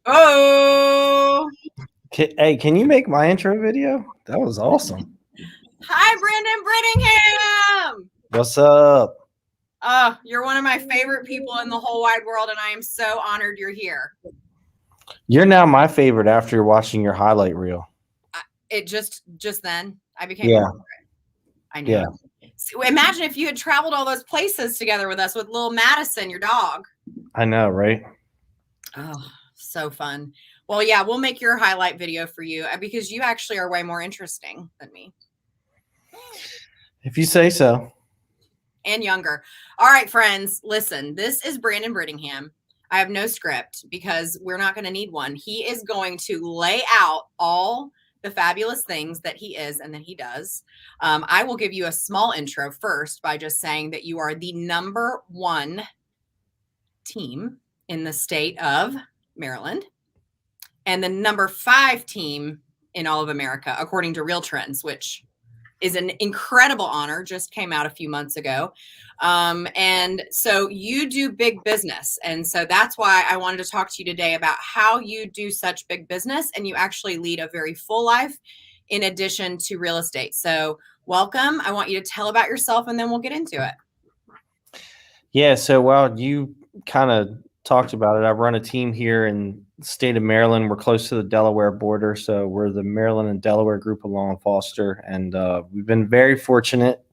Oh, Hey, can you make my intro video? That was awesome. hi, Brandon Brittingham. What's up? You're one of my favorite people in the whole wide world, and I am so honored you're here. You're now my favorite after watching your highlight reel. It just then I became your Yeah, favorite. I knew yeah, it. So imagine if you had traveled all those places together with us with little Madison, your dog. I know, right? Oh, so fun. Well, yeah, we'll make your highlight video for you because you actually are way more interesting than me If you say so. and younger. All right, friends, listen, this is Brandon Brittingham. I have no script because we're not going to need one. He is going to lay out all the fabulous things that he is and that he does. I will give you a small intro first by just saying that you are the number one team in the state of Maryland and the number 5 team in all of America, according to Real Trends, which is an incredible honor, just came out a few months ago. And so you do big business. And so that's why I wanted to talk to you today about how you do such big business and you actually lead a very full life in addition to real estate. So welcome. I want you to tell about yourself and then we'll get into it. Yeah, so while you kind of talked about it, I run a team here in the state of Maryland. We're close to the Delaware border, so we're the Maryland and Delaware group of Law and Foster, and we've been very fortunate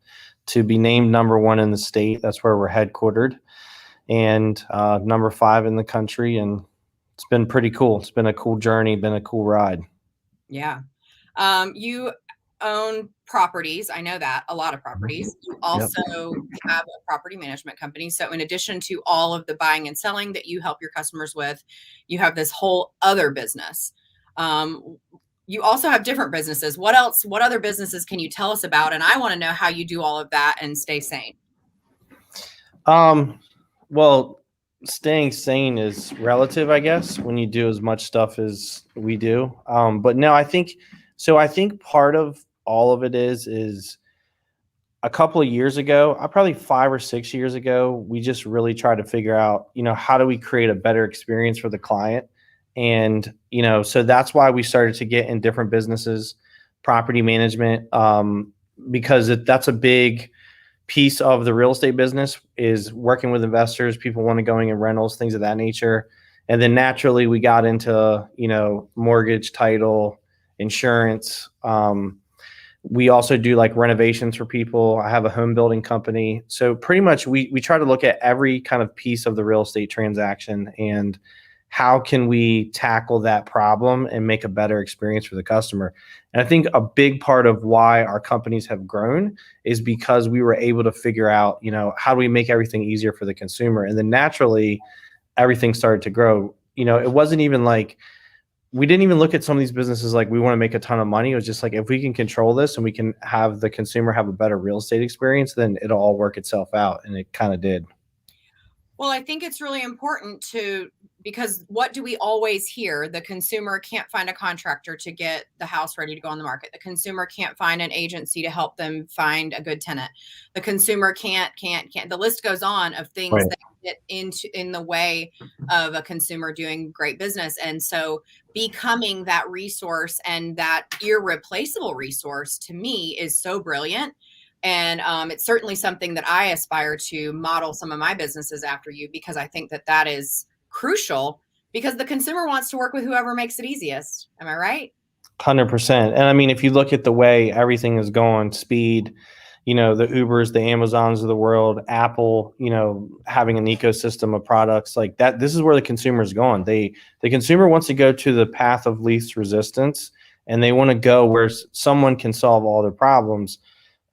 to be named number one in the state. That's where we're headquartered, and number 5 in the country, and it's been pretty cool. It's been a cool journey, been a cool ride. Yeah. You own properties. I know that a lot of properties. You Yep. also have a property management company. So, in addition to all of the buying and selling that you help your customers with, you have this whole other business. You also have different businesses. What else? What other businesses can you tell us about? And I want to know how you do all of that and stay sane. Um, well, staying sane is relative, I guess, when you do as much stuff as we do. But no, I think so. I think part of all of it is a couple of years ago, probably 5 or 6 years ago, we just really tried to figure out, how do we create a better experience for the client? And, so that's why we started to get in different businesses, property management, because that's a big piece of the real estate business is working with investors. People want to going in rentals, things of that nature. And then naturally we got into, mortgage, title, insurance. We also do like renovations for people. I have a home building company. So pretty much we try to look at every kind of piece of the real estate transaction and how can we tackle that problem and make a better experience for the customer. And I think a big part of why our companies have grown is because we were able to figure out, how do we make everything easier for the consumer? And then naturally everything started to grow. It wasn't even like we didn't even look at some of these businesses like we want to make a ton of money. It was just like if we can control this and we can have the consumer have a better real estate experience, then it'll all work itself out. And it kind of did. Well, I think it's really important because what do we always hear? The consumer can't find a contractor to get the house ready to go on the market. The consumer can't find an agency to help them find a good tenant. The consumer can't. The list goes on of things Right. that get in the way of a consumer doing great business. And so becoming that resource and that irreplaceable resource to me is so brilliant. And it's certainly something that I aspire to model some of my businesses after you because I think that that is crucial because the consumer wants to work with whoever makes it easiest. Am I right? 100%. And I mean, if you look at the way everything is going, speed, the Ubers, the Amazons of the world, Apple, having an ecosystem of products like that, this is where the consumer is going. The consumer wants to go to the path of least resistance and they want to go where someone can solve all their problems.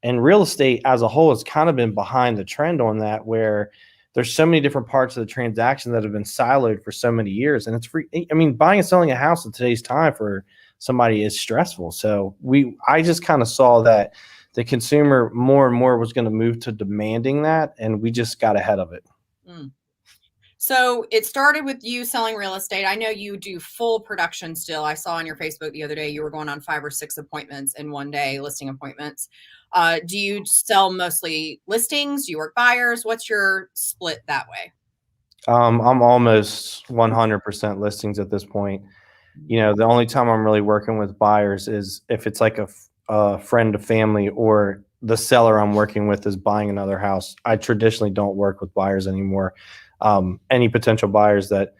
And real estate as a whole has kind of been behind the trend on that, where there's so many different parts of the transaction that have been siloed for so many years. And it's free. I mean, buying and selling a house in today's time for somebody is stressful. So I just kind of saw that the consumer more and more was going to move to demanding that. And we just got ahead of it. Mm. So it started with you selling real estate. I know you do full production still. I saw on your Facebook the other day you were going on 5 or 6 appointments in one day, listing appointments. Do you sell mostly listings? Do you work buyers? What's your split that way? I'm almost 100% listings at this point. The only time I'm really working with buyers is if it's like a friend of family or the seller I'm working with is buying another house. I traditionally don't work with buyers anymore. Any potential buyers that,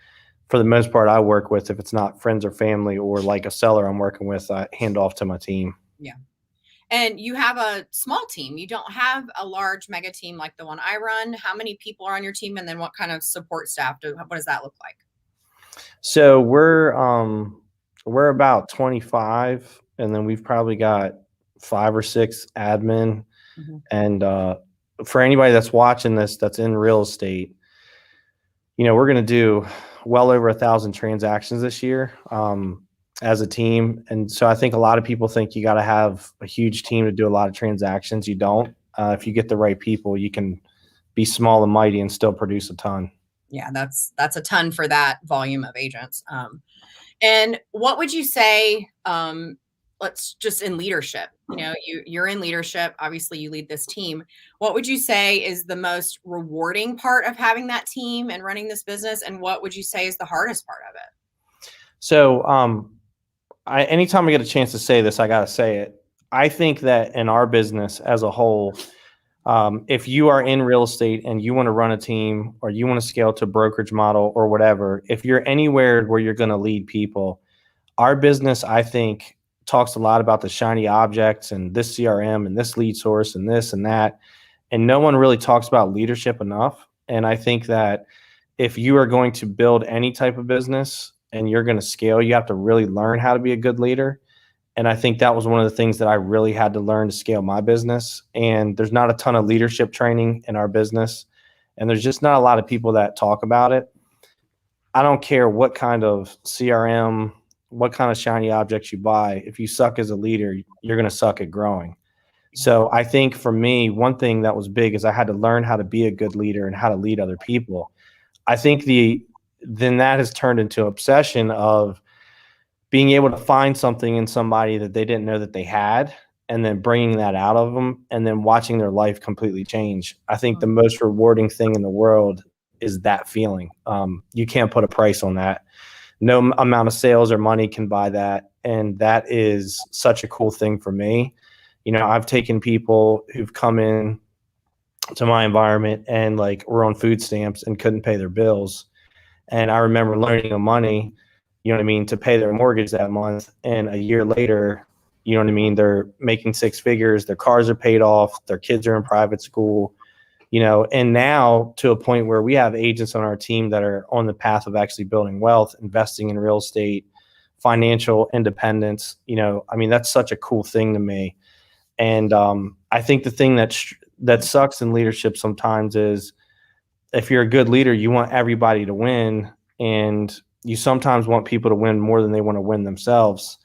for the most part, I work with, if it's not friends or family or like a seller I'm working with, I hand off to my team. Yeah. And you have a small team. You don't have a large mega team like the one I run. How many people are on your team? And then what kind of support staff what does that look like? So we're about 25, and then we've probably got 5 or 6 admin. Mhm. And for anybody that's watching this that's in real estate, we're going to do well over 1,000 transactions this year as a team. And so I think a lot of people think you got to have a huge team to do a lot of transactions. You don't. If you get the right people, you can be small and mighty and still produce a ton. Yeah, that's a ton for that volume of agents. And what would you say, let's just in leadership, you're in leadership, obviously you lead this team. What would you say is the most rewarding part of having that team and running this business? And what would you say is the hardest part of it? So anytime I get a chance to say this, I got to say it. I think that in our business as a whole, if you are in real estate and you want to run a team or you want to scale to a brokerage model or whatever, if you're anywhere where you're going to lead people, our business, I think, talks a lot about the shiny objects and this CRM and this lead source and this and that. And no one really talks about leadership enough. And I think that if you are going to build any type of business and you're going to scale, you have to really learn how to be a good leader. And I think that was one of the things that I really had to learn to scale my business. And there's not a ton of leadership training in our business. And there's just not a lot of people that talk about it. I don't care what kind of CRM, what kind of shiny objects you buy. If you suck as a leader, you're going to suck at growing. So I think for me, one thing that was big is I had to learn how to be a good leader and how to lead other people. I think then that has turned into obsession of being able to find something in somebody that they didn't know that they had, and then bringing that out of them and then watching their life completely change. I think the most rewarding thing in the world is that feeling. You can't put a price on that. No amount of sales or money can buy that. And that is such a cool thing for me. I've taken people who've come in to my environment and like were on food stamps and couldn't pay their bills. And I remember learning the money, to pay their mortgage that month. And a year later, they're making 6 figures, their cars are paid off, their kids are in private school, and now to a point where we have agents on our team that are on the path of actually building wealth, investing in real estate, financial independence. That's such a cool thing to me. And I think the thing that sucks in leadership sometimes is if you're a good leader, you want everybody to win, and you sometimes want people to win more than they want to win themselves.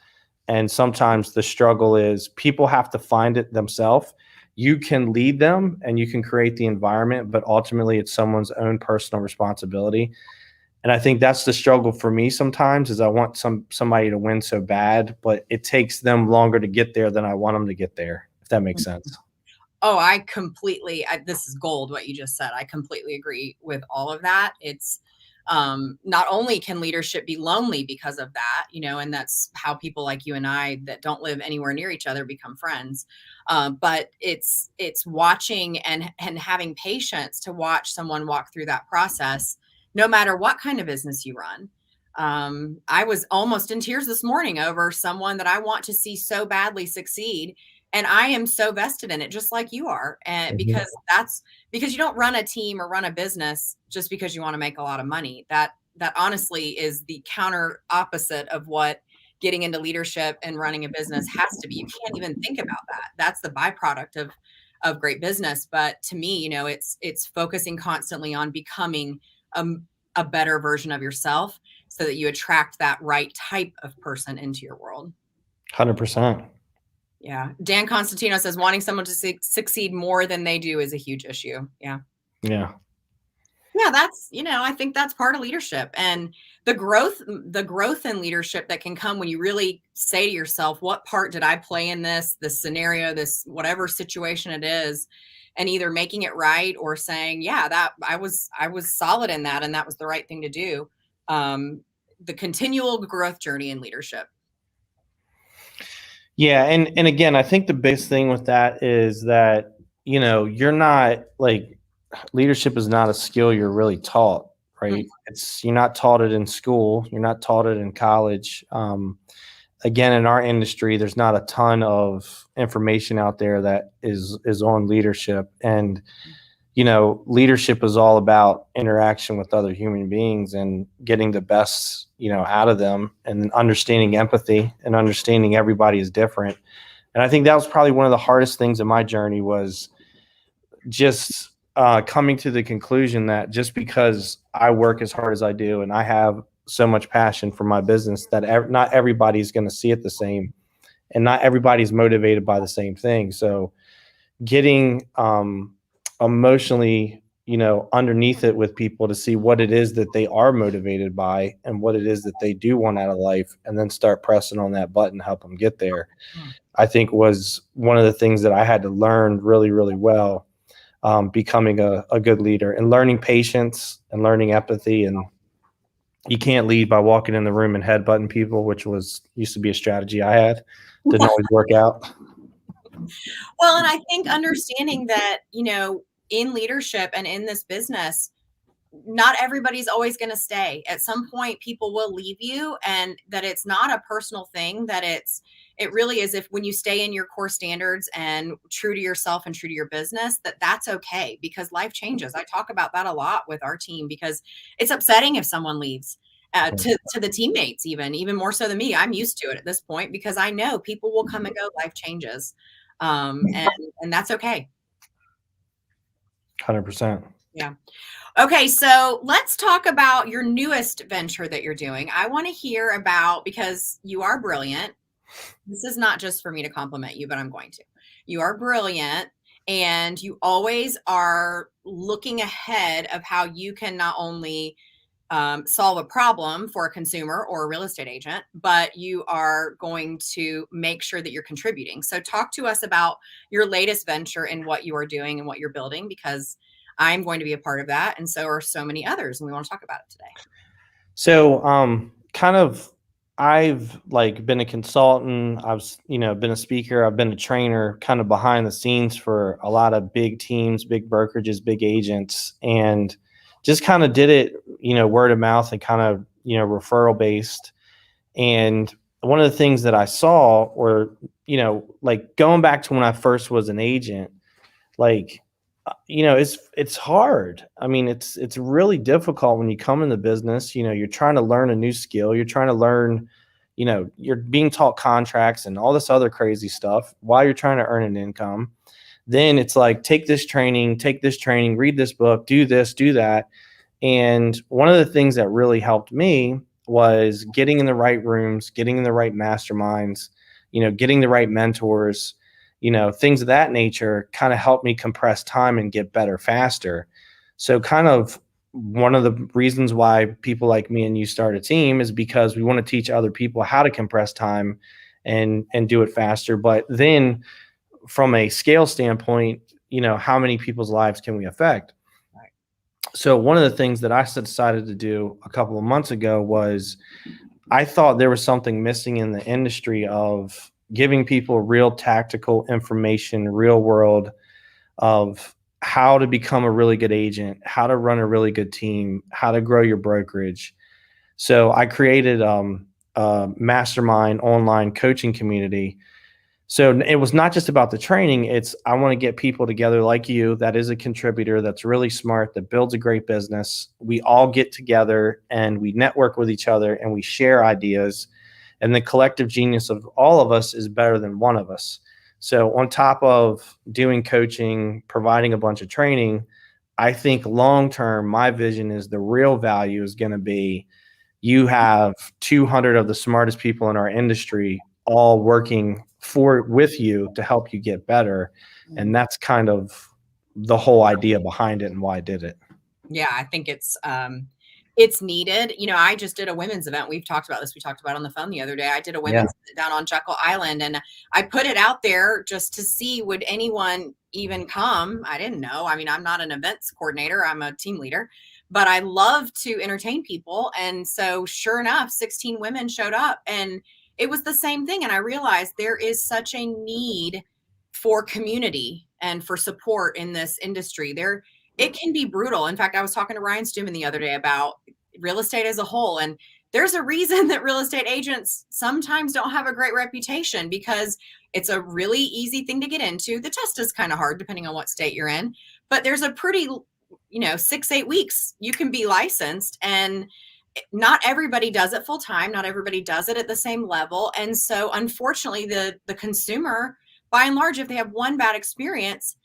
And sometimes the struggle is people have to find it themselves. You can lead them and you can create the environment, but ultimately it's someone's own personal responsibility. And I think that's the struggle for me sometimes is I want somebody to win so bad, but it takes them longer to get there than I want them to get there, if that makes sense. Oh, this is gold, what you just said. I completely agree with all of that. It's not only can leadership be lonely because of that, and that's how people like you and I that don't live anywhere near each other become friends. But it's watching and having patience to watch someone walk through that process, no matter what kind of business you run. I was almost in tears this morning over someone that I want to see so badly succeed. And I am so vested in it, just like you are. And because you don't run a team or run a business just because you want to make a lot of money. That honestly is the counter opposite of what getting into leadership and running a business has to be. You can't even think about that. That's the byproduct of great business. But to me, it's focusing constantly on becoming a better version of yourself so that you attract that right type of person into your world. 100%. Yeah. Dan Constantino says wanting someone to succeed more than they do is a huge issue. Yeah. Yeah. Yeah. That's, I think that's part of leadership and the growth in leadership that can come when you really say to yourself, what part did I play in this scenario, this whatever situation it is? and either making it right or saying, yeah, that I was solid in that, and that was the right thing to do. The continual growth journey in leadership. Yeah, and again, I think the biggest thing with that is that, you're not like, leadership is not a skill you're really taught, right? You're not taught it in school, you're not taught it in college. Again, in our industry, there's not a ton of information out there that is on leadership. And leadership is all about interaction with other human beings and getting the best, out of them, and understanding empathy and understanding everybody is different. And I think that was probably one of the hardest things in my journey, was just coming to the conclusion that just because I work as hard as I do and I have so much passion for my business, that not everybody's going to see it the same, and not everybody's motivated by the same thing. So getting emotionally, underneath it with people to see what it is that they are motivated by and what it is that they do want out of life, and then start pressing on that button, help them get there, I think was one of the things that I had to learn really, really well, becoming a good leader, and learning patience and learning empathy. And you can't lead by walking in the room and headbutting people, which used to be a strategy I had. Didn't always work out. Well, and I think understanding that, in leadership and in this business, not everybody's always going to stay. At some point, people will leave you, and that it's not a personal thing, that it really is, if when you stay in your core standards and true to yourself and true to your business, that's okay, because life changes. I talk about that a lot with our team, because it's upsetting if someone leaves. To the teammates, even more so than me. I'm used to it at this point, because I know people will come and go. Life changes, and that's okay. 100%. Yeah. Okay, so let's talk about your newest venture that you're doing. I want to hear about, because you are brilliant. This is not just for me to compliment you, but I'm going to. You are brilliant, and you always are looking ahead of how you can not only solve a problem for a consumer or a real estate agent, but you are going to make sure that you're contributing. So talk to us about your latest venture and what you are doing and what you're building, because I'm going to be a part of that, and so are so many others, and we want to talk about it today. So, I've been a consultant. I've, been a speaker. I've been a trainer, kind of behind the scenes for a lot of big teams, big brokerages, big agents, and just kind of did it, word of mouth and kind of, referral based. And one of the things that I saw, or, going back to when I first was an agent, it's hard. I mean, it's really difficult when you come in the business. You're trying to learn a new skill. You're trying to learn, you're being taught contracts and all this other crazy stuff while you're trying to earn an income. Then it's like, take this training, read this book, do this, do that. And one of the things that really helped me was getting in the right rooms, getting in the right masterminds, getting the right mentors, things of that nature kind of help me compress time and get better faster. So kind of one of the reasons why people like me and you start a team is because we want to teach other people how to compress time and do it faster. But then from a scale standpoint, how many people's lives can we affect? So one of the things that I decided to do a couple of months ago was, I thought there was something missing in the industry of giving people real tactical information, real world, of how to become a really good agent, how to run a really good team, how to grow your brokerage. So I created a mastermind online coaching community. So it was not just about the training. It's, I want to get people together like you, that is a contributor, that's really smart, that builds a great business. We all get together and we network with each other and we share ideas. And the collective genius of all of us is better than one of us. So on top of doing coaching, providing a bunch of training, I think long-term, my vision is the real value is going to be, you have 200 of the smartest people in our industry all working with you to help you get better. And that's kind of the whole idea behind it and why I did it. Yeah, I think it's needed. I just did a women's event. We've talked about this. We talked about it on the phone the other day. I did a women's event down on Jekyll Island, and I put it out there just to see, would anyone even come. I didn't know. I mean, I'm not an events coordinator, I'm a team leader, but I love to entertain people. And so, sure enough, 16 women showed up, and it was the same thing. And I realized there is such a need for community and for support in this industry. It can be brutal. In fact, I was talking to Ryan Stuman the other day about real estate as a whole. And there's a reason that real estate agents sometimes don't have a great reputation, because it's a really easy thing to get into. The test is kind of hard depending on what state you're in, but there's a pretty, 6, 8 weeks you can be licensed, and not everybody does it full time. Not everybody does it at the same level. And so unfortunately, the consumer, by and large, if they have one bad experience,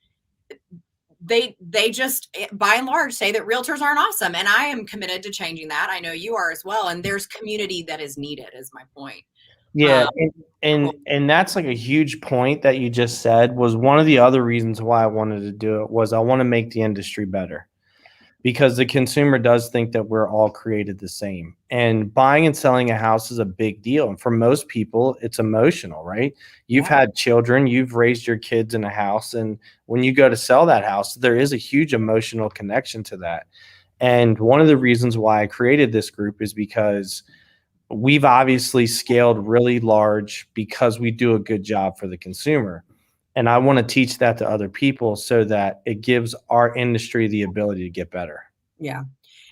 they just by and large say that realtors aren't awesome. And I am committed to changing that. I know you are as well. And there's community that is needed, is my point. Yeah, Um, and that's like a huge point that you just said. Was one of the other reasons why I wanted to do it was I want to make the industry better, because the consumer does think that we're all created the same. And buying and selling a house is a big deal. And for most people, it's emotional, right? You've Yeah. had children, you've raised your kids in a house. And when you go to sell that house, there is a huge emotional connection to that. And one of the reasons why I created this group is because we've obviously scaled really large because we do a good job for the consumer. And I want to teach that to other people so that it gives our industry the ability to get better. Yeah.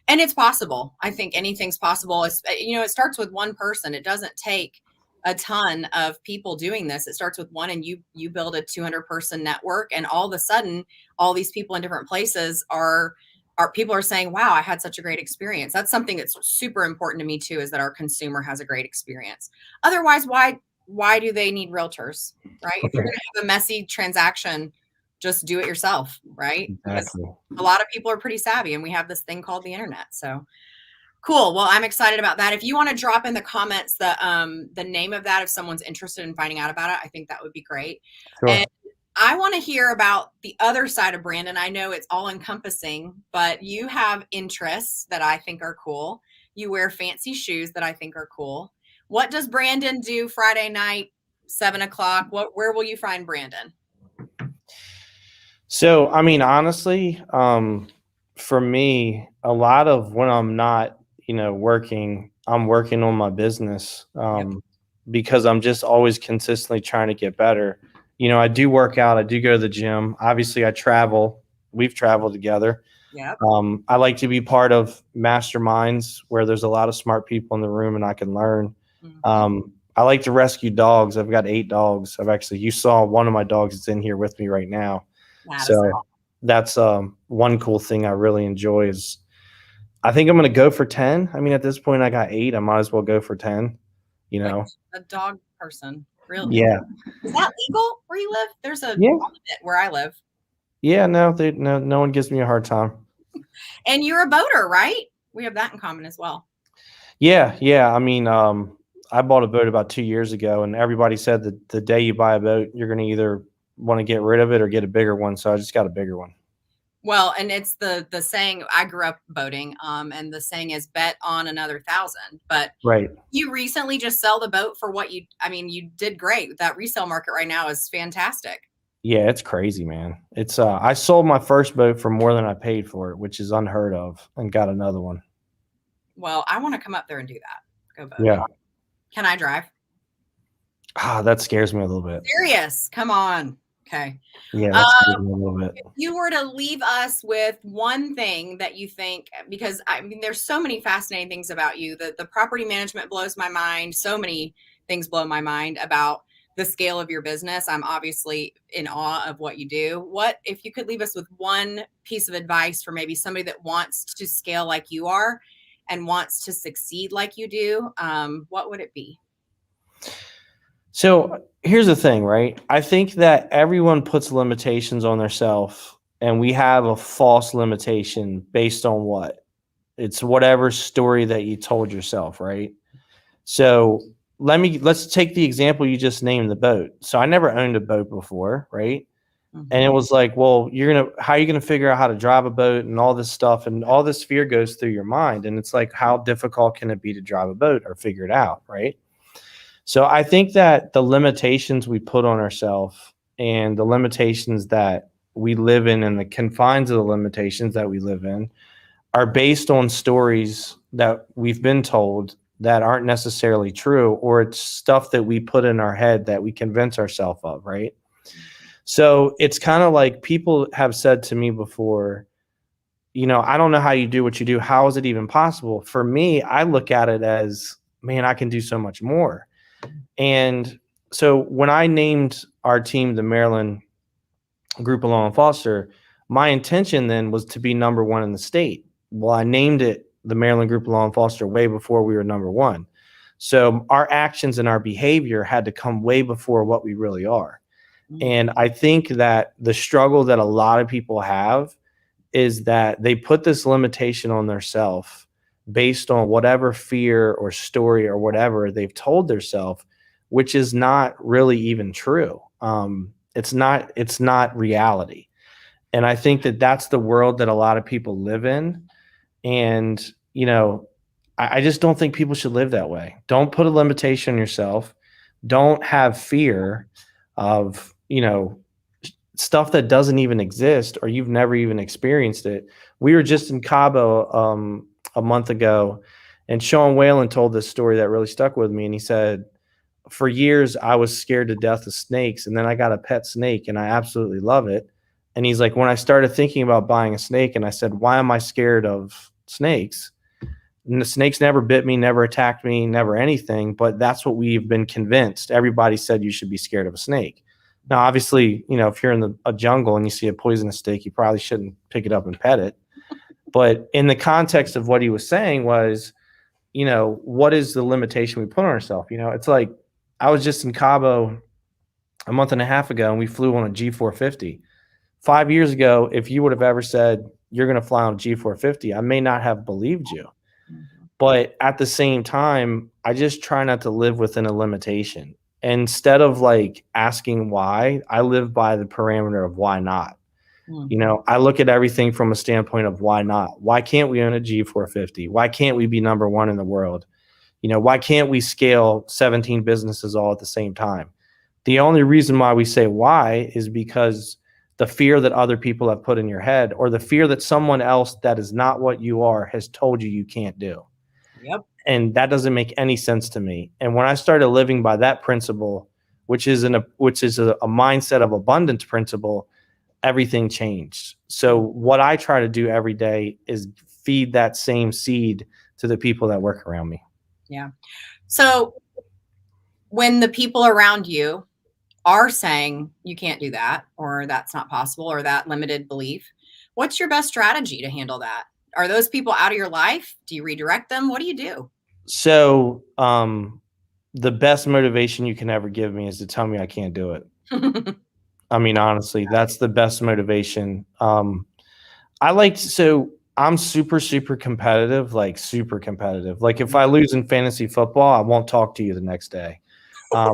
And it's possible. I think anything's possible. It starts with one person. It doesn't take a ton of people doing this. It starts with one, and you build a 200-person network, and all of a sudden, all these people in different places are people are saying, "Wow, I had such a great experience." That's something that's super important to me too, is that our consumer has a great experience. Otherwise, why do they need realtors, right? If you're going to have a messy transaction, just do it yourself, right? Because Exactly. a lot of people are pretty savvy, and we have this thing called the internet. So cool. Well, I'm excited about that. If you want to drop in the comments the name of that, if someone's interested in finding out about it, I think that would be great. And Sure. I want to hear about the other side of Brandon. I know it's all encompassing, but you have interests that I think are cool. You wear fancy shoes that I think are cool. What does Brandon do Friday night, 7 o'clock? Where will you find Brandon? So, I mean, honestly, for me, a lot of when I'm not, working, I'm working on my business, Yep. because I'm just always consistently trying to get better. I do work out, I do go to the gym. Obviously, I travel. We've traveled together. Yep. I like to be part of masterminds where there's a lot of smart people in the room and I can learn. Mhm. I like to rescue dogs. I've got 8 dogs. You saw one of my dogs is in here with me right now. That is So that's one cool thing I really enjoy is I think I'm going to go for 10. I mean, at this point, I got 8. I might as well go for 10, you like know? a dog person. Really? Yeah. Is that legal where you live? There's a Yeah. bit where I live. Yeah. No, no one gives me a hard time. And you're a boater, right? We have that in common as well. Yeah. Yeah. I mean, I bought a boat about 2 years ago, and everybody said that the day you buy a boat, you're going to either want to get rid of it or get a bigger one. So I just got a bigger one. Well, and it's the saying, I grew up boating, and the saying is bet on another 1,000. But Right. you recently just sell the boat for you did great. That resale market right now is fantastic. Yeah, it's crazy, man. It's I sold my first boat for more than I paid for it, which is unheard of, and got another one. Well, I want to come up there and do that. Go boating. Yeah. Can I drive? That scares me a little bit. Serious. Come on. Okay. Yeah, that scares me a little bit. If you were to leave us with one thing that you think, because I mean, there's so many fascinating things about you. The property management blows my mind. So many things blow my mind about the scale of your business. I'm obviously in awe of what you do. What if you could leave us with one piece of advice for maybe somebody that wants to scale like you are and wants to succeed like you do? What would it be? So here's the thing, right? I think that everyone puts limitations on themselves, and we have a false limitation based on what? It's whatever story that you told yourself, right? So let's take the example you just named, the boat. So I never owned a boat before, right? And it was like, well, how are you gonna figure out how to drive a boat and all this stuff, and all this fear goes through your mind, and it's like, how difficult can it be to drive a boat or figure it out, right? So I think that the limitations we put on ourselves and the limitations that we live in and the confines of the limitations that we live in are based on stories that we've been told that aren't necessarily true, or it's stuff that we put in our head that we convince ourselves of, right? So it's kind of like people have said to me before, I don't know how you do what you do. How is it even possible? For me, I look at it as, man, I can do so much more. And so when I named our team the Maryland Group of Law and Foster, my intention then was to be number one in the state. Well, I named it the Maryland Group of Law and Foster way before we were number one. So our actions and our behavior had to come way before what we really are. And I think that the struggle that a lot of people have is that they put this limitation on themselves based on whatever fear or story or whatever they've told themselves, which is not really even true. It's not reality. And I think that that's the world that a lot of people live in. And, I just don't think people should live that way. Don't put a limitation on yourself. Don't have fear of, stuff that doesn't even exist or you've never even experienced it. We were just in Cabo a month ago, and Sean Whalen told this story that really stuck with me. And he said, for years, I was scared to death of snakes. And then I got a pet snake and I absolutely love it. And he's like, when I started thinking about buying a snake and I said, why am I scared of snakes? And the snakes never bit me, never attacked me, never anything. But that's what we've been convinced. Everybody said you should be scared of a snake. Now, obviously, if you're in a jungle and you see a poisonous snake, you probably shouldn't pick it up and pet it. But in the context of what he was saying was, what is the limitation we put on ourselves? It's like I was just in Cabo a month and a half ago and we flew on a G450. 5 years ago, if you would have ever said you're going to fly on a G450, I may not have believed you. But at the same time, I just try not to live within a limitation. Instead of like asking why, I live by the parameter of why not. I look at everything from a standpoint of why not? Why can't we own a G450? Why can't we be number one in the world? Why can't we scale 17 businesses all at the same time? The only reason why we say why is because the fear that other people have put in your head, or the fear that someone else that is not what you are has told you can't do. Yep. And that doesn't make any sense to me. And when I started living by that principle, which is a mindset of abundance principle, everything changed. So what I try to do every day is feed that same seed to the people that work around me. Yeah. So when the people around you are saying you can't do that, or that's not possible, or that limited belief, what's your best strategy to handle that? Are those people out of your life? Do you redirect them? What do you do? So the best motivation you can ever give me is to tell me I can't do it. I mean, honestly, that's the best motivation. I'm super, super competitive, like super competitive. Like if I lose in fantasy football, I won't talk to you the next day. I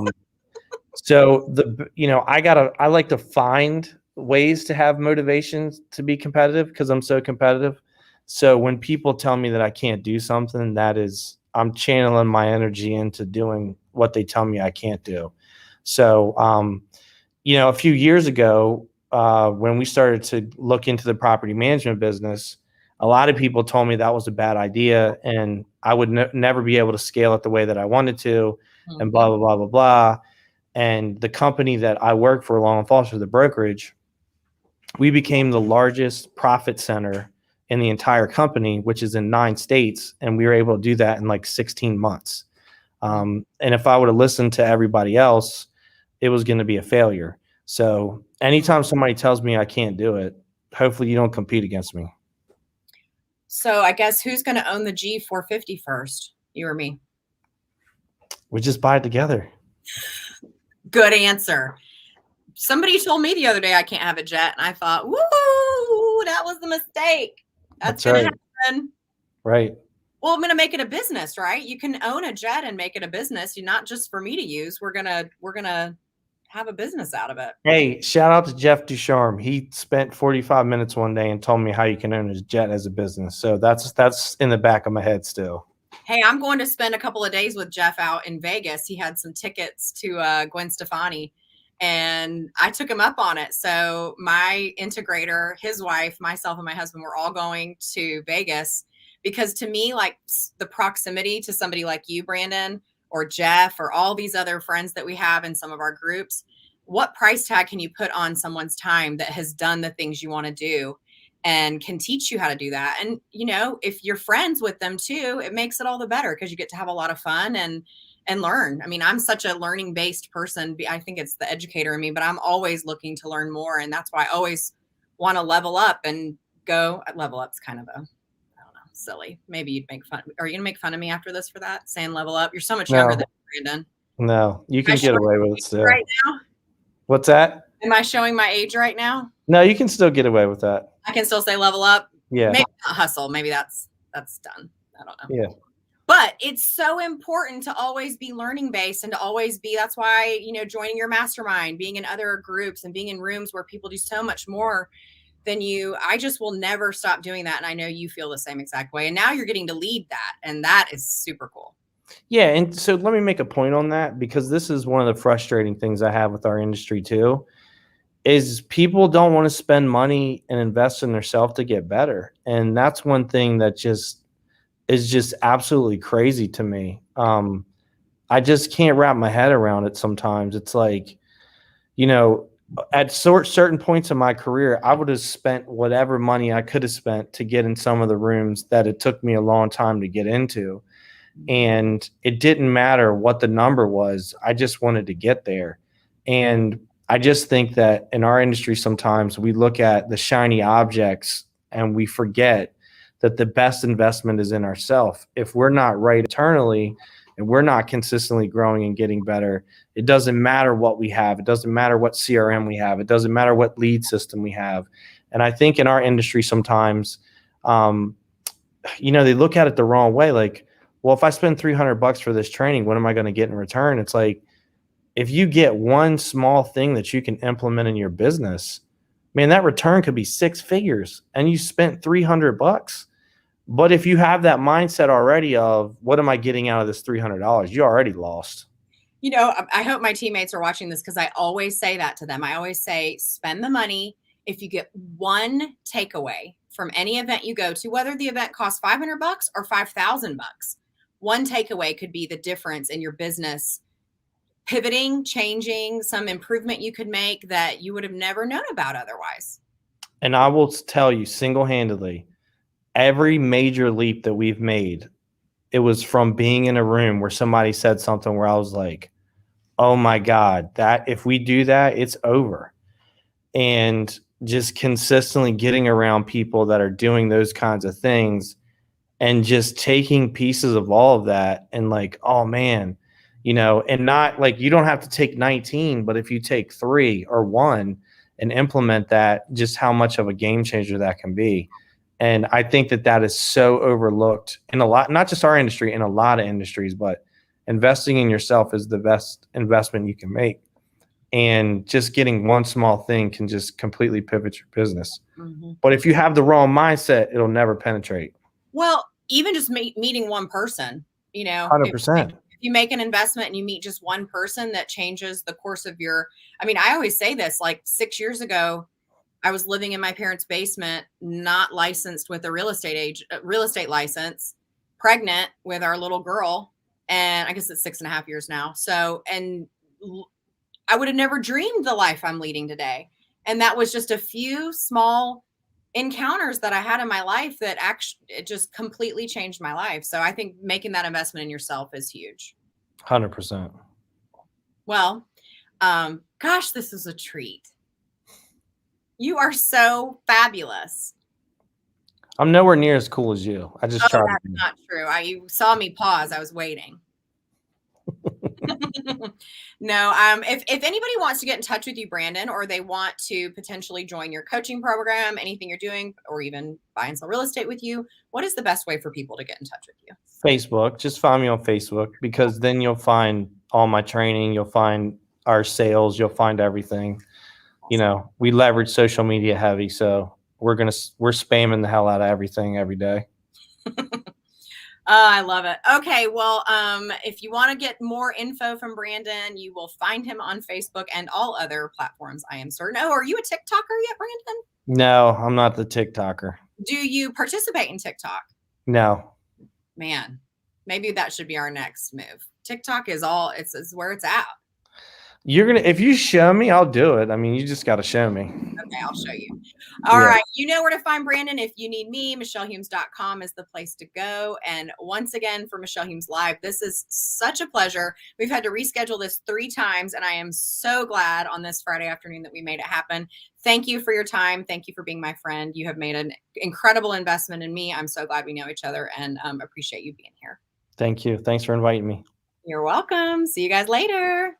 like to find ways to have motivations to be competitive because I'm so competitive. So when people tell me that I can't do something, I'm channeling my energy into doing what they tell me I can't do. So, a few years ago, when we started to look into the property management business, a lot of people told me that was a bad idea and I would never be able to scale it the way that I wanted to, and blah, blah, blah, blah, blah. And the company that I work for, Law and Foster, the brokerage, we became the largest profit center in the entire company, which is in 9 states. And we were able to do that in like 16 months. And if I would have listened to everybody else, it was going to be a failure. So anytime somebody tells me I can't do it, hopefully you don't compete against me. So I guess who's going to own the G450 first? You or me? We just buy it together. Good answer. Somebody told me the other day I can't have a jet, and I thought, woo, that was the mistake. That's going to happen. Right. Well, I'm going to make it a business, right? You can own a jet and make it a business. You're not just for me to use. We're gonna have a business out of it. Hey, shout out to Jeff Ducharme. He spent 45 minutes one day and told me how you can own his jet as a business. So that's in the back of my head still. Hey, I'm going to spend a couple of days with Jeff out in Vegas. He had some tickets to Gwen Stefani, And I took him up on it. So my integrator, his wife, myself, and my husband were all going to Vegas because to me, like the proximity to somebody like you, Brandon, or Jeff, or all these other friends that we have in some of our groups, what price tag can you put on someone's time that has done the things you want to do and can teach you how to do that? And, you know, if you're friends with them too, it makes it all the better because you get to have a lot of fun and learn. I mean, I'm such a learning based person. I think it's the educator in me, but I'm always looking to learn more. And that's why I always want to level up and go. Level up's kind of a, I don't know, silly. Maybe you'd make fun. Are you going to make fun of me after this for that? Saying level up? You're so much younger than Brandon. No, you can Am I get showing away my with it age still. right now? What's that? Am I showing my age right now? No, you can still get away with that. I can still say level up. Yeah. Maybe not hustle. Maybe that's done. I don't know. Yeah. But it's so important to always be learning based and to always be, that's why, you know, joining your mastermind, being in other groups and being in rooms where people do so much more than you. I just will never stop doing that. And I know you feel the same exact way. And now you're getting to lead that. And that is super cool. Yeah. And so let me make a point on that, because this is one of the frustrating things I have with our industry too, is people don't want to spend money and invest in themselves to get better. And that's one thing that just is just absolutely crazy to me. I just can't wrap my head around it sometimes. It's like, you know, at certain points in my career, I would have spent whatever money I could have spent to get in some of the rooms that it took me a long time to get into. And it didn't matter what the number was. I just wanted to get there. And I just think that in our industry, sometimes we look at the shiny objects and we forget that the best investment is in ourselves. If we're not right internally and we're not consistently growing and getting better, it doesn't matter what we have. It doesn't matter what CRM we have. It doesn't matter what lead system we have. And I think in our industry sometimes, you know, they look at it the wrong way. Like, well, if I spend $300 for this training, what am I going to get in return? It's like, if you get one small thing that you can implement in your business, man, that return could be 6 figures and you spent $300. But if you have that mindset already of what am I getting out of this $300, you already lost. You know, I hope my teammates are watching this because I always say that to them. I always say, spend the money. If you get one takeaway from any event you go to, whether the event costs $500 or $5,000, one takeaway could be the difference in your business pivoting, changing, some improvement you could make that you would have never known about otherwise. And I will tell you single-handedly, every major leap that we've made, it was from being in a room where somebody said something where I was like, oh my God, that if we do that, it's over. And just consistently getting around people that are doing those kinds of things and just taking pieces of all of that and like, oh man, you know, and not like, you don't have to take 19, but if you take 3 or 1 and implement that, just how much of a game changer that can be. And I think that that is so overlooked in a lot, not just our industry, in a lot of industries, but investing in yourself is the best investment you can make. And just getting one small thing can just completely pivot your business. Mm-hmm. But if you have the wrong mindset, it'll never penetrate. Well, even just meeting one person, you know, 100%. If you make an investment and you meet just one person that changes the course of your, I mean, I always say this, like 6 years ago, I was living in my parents' basement, not licensed with a real estate license, pregnant with our little girl. And I guess it's 6.5 years now. So, and I would have never dreamed the life I'm leading today. And that was just a few small encounters that I had in my life that actually, it just completely changed my life. So I think making that investment in yourself is huge. 100%. Well, gosh, this is a treat. You are so fabulous. I'm nowhere near as cool as you. I just tried. That's not true. You saw me pause. I was waiting. No, if anybody wants to get in touch with you, Brandon, or they want to potentially join your coaching program, anything you're doing, or even buy and sell real estate with you, what is the best way for people to get in touch with you? Facebook. Just find me on Facebook, because then you'll find all my training. You'll find our sales. You'll find everything. You know, we leverage social media heavy, so we're spamming the hell out of everything every day. Oh, I love it. Okay, well, if you want to get more info from Brandon, you will find him on Facebook and all other platforms, I am certain. Oh, are you a TikToker yet, Brandon? No, I'm not the TikToker. Do you participate in TikTok? No. Man, maybe that should be our next move. TikTok is all it's where it's at. If you show me, I'll do it. I mean, you just got to show me. Okay, I'll show you. All right. You know where to find Brandon. If you need me, michellehumes.com is the place to go. And once again, for Michelle Humes Live, this is such a pleasure. We've had to reschedule this 3 times, and I am so glad on this Friday afternoon that we made it happen. Thank you for your time. Thank you for being my friend. You have made an incredible investment in me. I'm so glad we know each other, and appreciate you being here. Thank you. Thanks for inviting me. You're welcome. See you guys later.